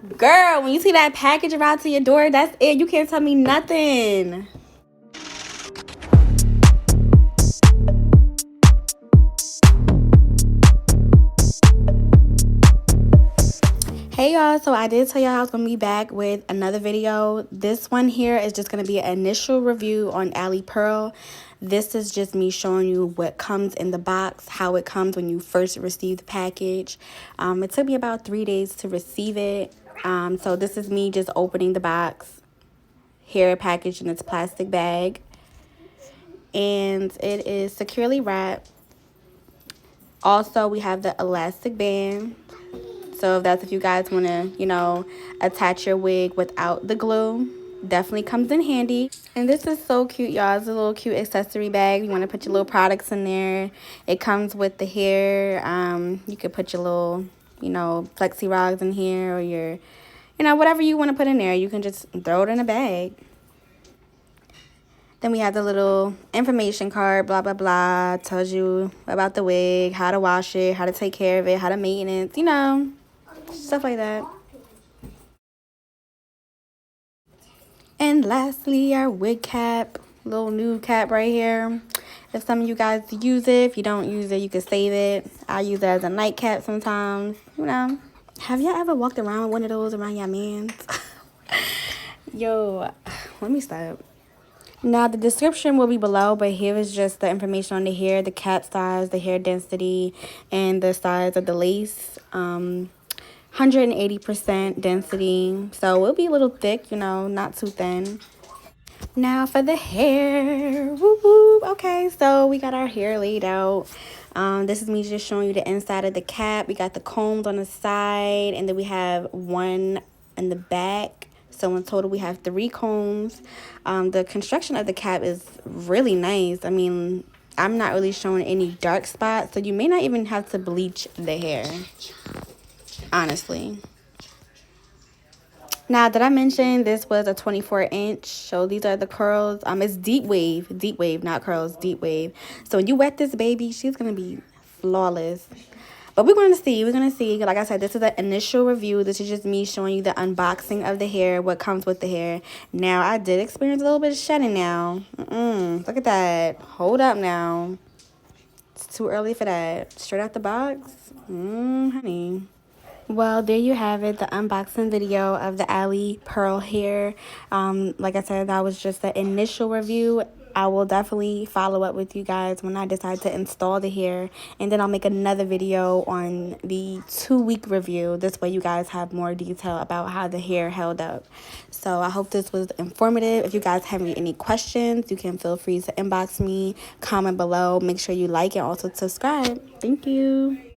Girl, when you see that package arrive to your door, that's it. You can't tell me nothing. Hey y'all, so I did tell y'all I was going to be back with another video. This one here is just going to be an initial review on Ali Pearl. This is just me showing you what comes in the box, how it comes when you first receive the package. It took me about 3 days to receive it. So this is me just opening the box. Here, packaged in its plastic bag. And it is securely wrapped. Also, we have the elastic band. So if that's if you guys want to, attach your wig without the glue, definitely comes in handy. And this is so cute, y'all. It's a little cute accessory bag. You want to put your little products in there. It comes with the hair. You could put your little, flexi rods in here, or your, whatever you want to put in there. You can just throw it in a bag. Then we have the little information card, blah, blah, blah. Tells you about the wig, how to wash it, how to take care of it, how to maintenance, stuff like that. And lastly, our wig cap, little new cap right here. If some of you guys use it, if you don't use it, you can save it. I use it as a nightcap sometimes, Have y'all ever walked around with one of those around your mans? Yo, let me stop. Now, the description will be below, but here is just the information on the hair, the cap size, the hair density, and the size of the lace. 180% density, so it'll be a little thick, not too thin. Now for the hair. Whoop, whoop. Okay, so we got our hair laid out. This is me just showing you the inside of the cap. We got the combs on the side, and then we have one in the back. So in total, we have 3 combs. The construction of the cap is really nice. I mean, I'm not really showing any dark spots, so you may not even have to bleach the hair, honestly. Now, did I mention this was a 24-inch? So these are the curls. It's deep wave, not curls, deep wave. So when you wet this baby, she's gonna be flawless. But we're gonna see. Like I said, this is an initial review. This is just me showing you the unboxing of the hair, what comes with the hair. Now, I did experience a little bit of shedding now. Look at that. Hold up now. It's too early for that. Straight out the box. Honey. Well, there you have it, the unboxing video of the Ali Pearl hair. Like I said, that was just the initial review. I will definitely follow up with you guys when I decide to install the hair. And then I'll make another video on the 2-week review. This way you guys have more detail about how the hair held up. So I hope this was informative. If you guys have any questions, you can feel free to inbox me, comment below. Make sure you like and also subscribe. Thank you.